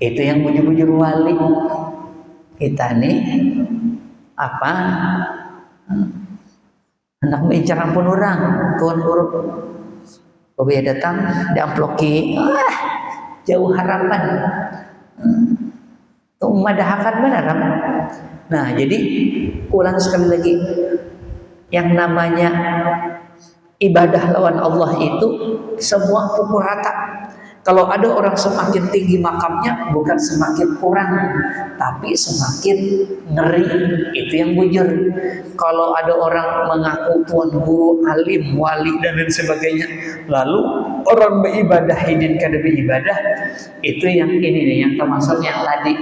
Itu yang bujur-bujur wali. Kita nih apa? Hendak mengincar ampun orang, tuan guru. Kalau datang diamploki, jauh harapan. Tuh madahakan benar. Nah, jadi ulang sekali lagi, yang namanya ibadah lawan Allah itu semua pukul rata. Kalau ada orang semakin tinggi makamnya, bukan semakin kurang, tapi semakin ngeri. Itu yang bujur. Kalau ada orang mengaku tuan guru, alim, wali, dan lain sebagainya, lalu orang beribadah, hidin kada beribadah, itu yang ini nih, yang termasuk yang tadi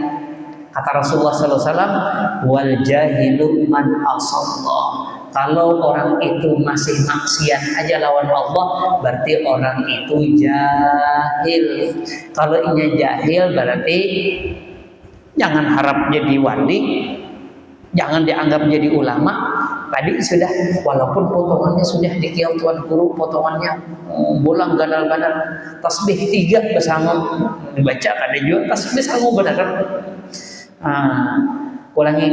kata Rasulullah SAW, wal jahilu man asallah. Kalau orang itu masih maksiat aja lawan Allah, berarti orang itu jahil. Kalau ini jahil, berarti jangan harap jadi wali, jangan dianggap jadi ulama. Tadi sudah, walaupun potongannya sudah dikiau tuan guru, potongannya bolang ganal-ganal, tasbih 3 bersama dibaca, ada juga tasbih sama benar kan? Ulangi.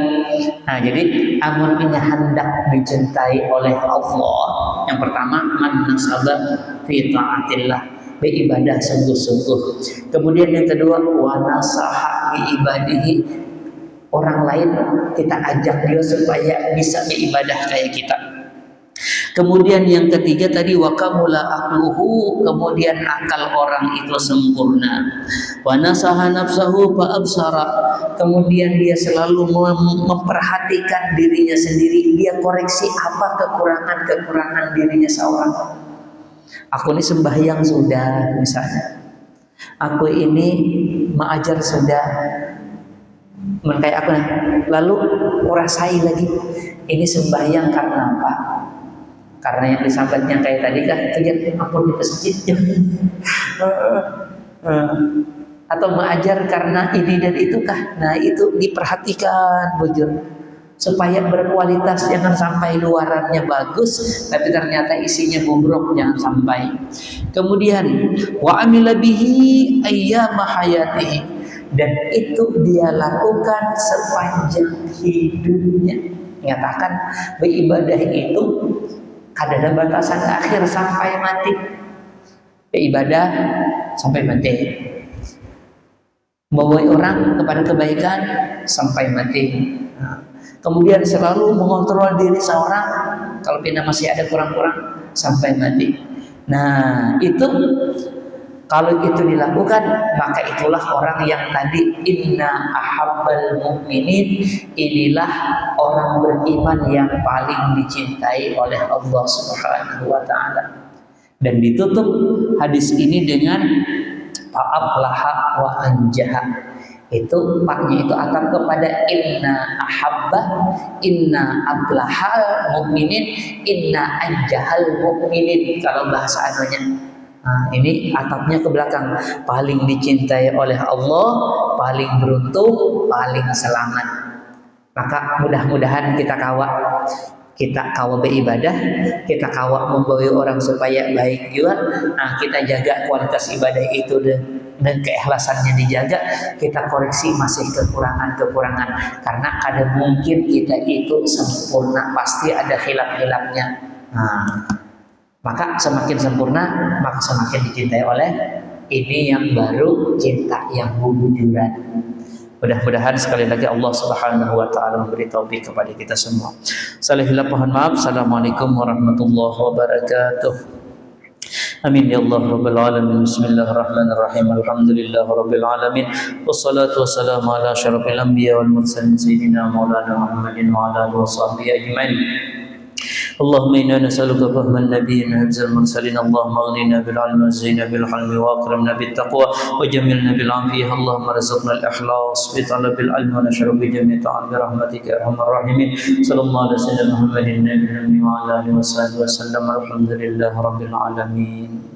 Nah, jadi amun ini hendak dicintai oleh Allah, yang pertama man nasaba fi taatillah, beribadah sungguh-sungguh. Kemudian yang kedua wa nasaha bi ibadihi, orang lain kita ajak dia supaya bisa beribadah kayak kita. Kemudian yang ketiga tadi wa kamula aqluhu, kemudian akal orang itu sempurna. Wa nasaha nafsahu fa absara, kemudian dia selalu memperhatikan dirinya sendiri, dia koreksi apa kekurangan dirinya seorang. Aku ini sembahyang sudah misalnya, aku ini mengajar sudah, kayak aku, lalu kurasai lagi, ini sembahyang karena apa? Karena yang disampaikannya kayak tadi kan, ampun di masjid, atau mengajar karena ini dan itu kah? Nah itu diperhatikan bujur, supaya berkualitas, jangan sampai luarannya bagus tapi ternyata isinya bobrok, jangan sampai. Kemudian wa amila bihi ayyama hayatihi, dan itu dia lakukan sepanjang hidupnya. Menyatakan beribadah itu ada batasan akhir sampai mati. Beribadah sampai mati. Membawa orang kepada kebaikan sampai mati. Nah, kemudian selalu mengontrol diri seorang, kalau pindah masih ada kurang-kurang sampai mati. Nah, itu kalau itu dilakukan, maka itulah orang yang tadi inna ahabbal mu'minin, inilah orang beriman yang paling dicintai oleh Allah Subhanahu wa taala. Dan ditutup hadis ini dengan fa'aflaha wa anjaha. Itu paknya itu akan kepada inna ahabba, inna ablahal mu'minin, inna anjahal mu'minin kalau bahasa anunya. Nah, ini atapnya ke belakang, paling dicintai oleh Allah, paling beruntung, paling selamat. Maka mudah-mudahan kita kawa beribadah, kita kawa membawa orang supaya baik juga. Nah, kita jaga kualitas ibadah itu dan keikhlasannya dijaga, kita koreksi masih kekurangan-kekurangan, karena ada mungkin kita itu sempurna, pasti ada khilaf-khilafnya. Nah, maka semakin sempurna, maka semakin dicintai oleh ini yang baru, cinta yang bujuran. Mudah-mudahan sekali lagi Allah Subhanahu wa taala memberi taufik kepada kita semua. Salihillah, mohon maaf. Assalamualaikum warahmatullahi wabarakatuh. Amin ya Allah rabbal alamin. Bismillahirrahmanirrahim. Alhamdulillahi rabbil alamin. Wassalatu wassalamu ala asyrafil anbiya wal mursalin sayyidina maulana Muhammadin wa ala alihi washabbihi ajmain. اللهم إنا نسألك فهم النبيين وحفظ المرسلين. اللهم أغننا بالعلم وزينا بالحلم وأكرمنا بالتقوى وجملنا بالعافية. اللهم ارزقنا الإخلاص بطلب العلم ونشر بجميع طاعات برحمتك يا أرحم الراحمين. صلى الله على سيدنا محمد النبي وعلى آله وصحبه وسلم. الحمد لله رب العالمين.